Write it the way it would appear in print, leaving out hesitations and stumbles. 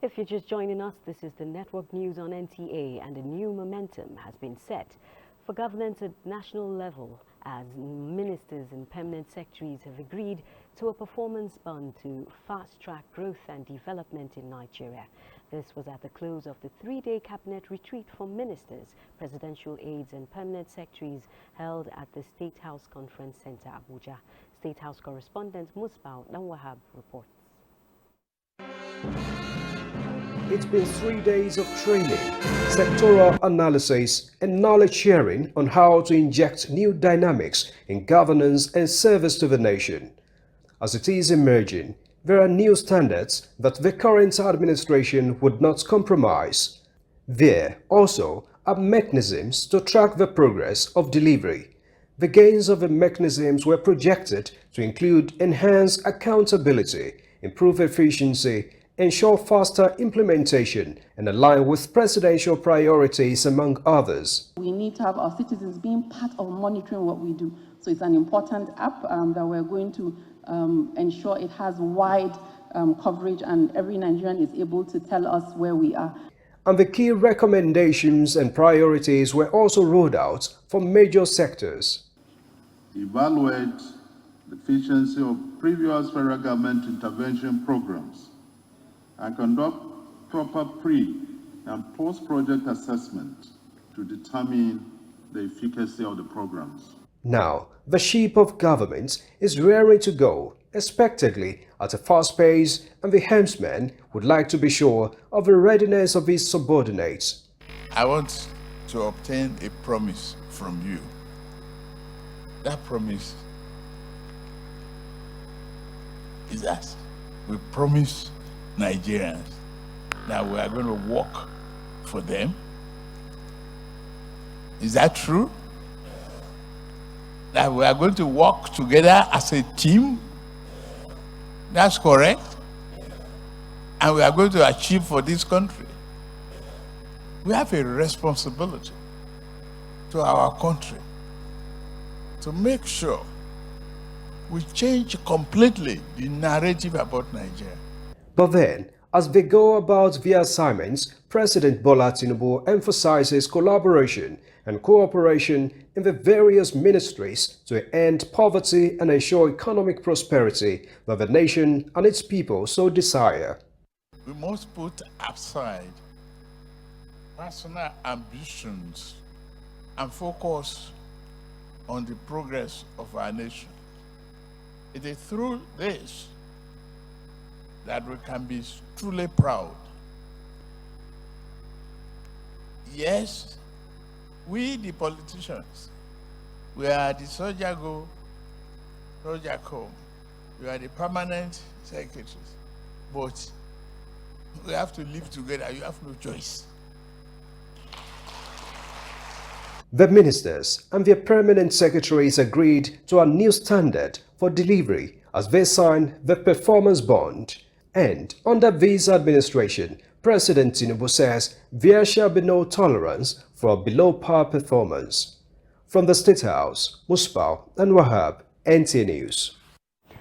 If you're just joining us, this is the network news on NTA, and a new momentum has been set for governance at national level as ministers and permanent secretaries have agreed to a performance bond to fast-track growth and development in Nigeria. This was at the close of the three-day cabinet retreat for ministers, presidential aides and permanent secretaries held at the State House Conference Center, Abuja. State House correspondent Musbau Dan-Wahab reports. It's been 3 days of training, sectoral analysis, and knowledge sharing on how to inject new dynamics in governance and service to the nation. As it is emerging, there are new standards that the current administration would not compromise. There also are mechanisms to track the progress of delivery. The gains of the mechanisms were projected to include enhanced accountability, improve efficiency, ensure faster implementation, and align with presidential priorities, among others. We need to have our citizens being part of monitoring what we do. So it's an important app that we're going to ensure it has wide coverage and every Nigerian is able to tell us where we are. And the key recommendations and priorities were also rolled out for major sectors. Evaluate the efficiency of previous federal government intervention programs and conduct proper pre- and post-project assessment to determine the efficacy of the programs. Now, the ship of government is raring to go, expectedly at a fast pace, and the helmsman would like to be sure of the readiness of his subordinates. I want to obtain a promise from you. That promise is that we promise Nigerians that we are going to work for them. Is that true? That we are going to work together as a team? That's correct. And we are going to achieve for this country. We have a responsibility to our country to make sure we change completely the narrative about Nigeria. But then, as they go about their assignments, President Bola Tinubu emphasizes collaboration and cooperation in the various ministries to end poverty and ensure economic prosperity that the nation and its people so desire. We must put aside personal ambitions and focus on the progress of our nation. It is through this that we can be truly proud. Yes, we the politicians, we are the soldier go, soldier come. We are the permanent secretaries. But we have to live together. You have no choice. The ministers and their permanent secretaries agreed to a new standard for delivery as they signed the performance bond. And under this administration, President Tinubu says there shall be no tolerance for below-par performance. From the State House, Musbau and Dan-Wahab, NTA News.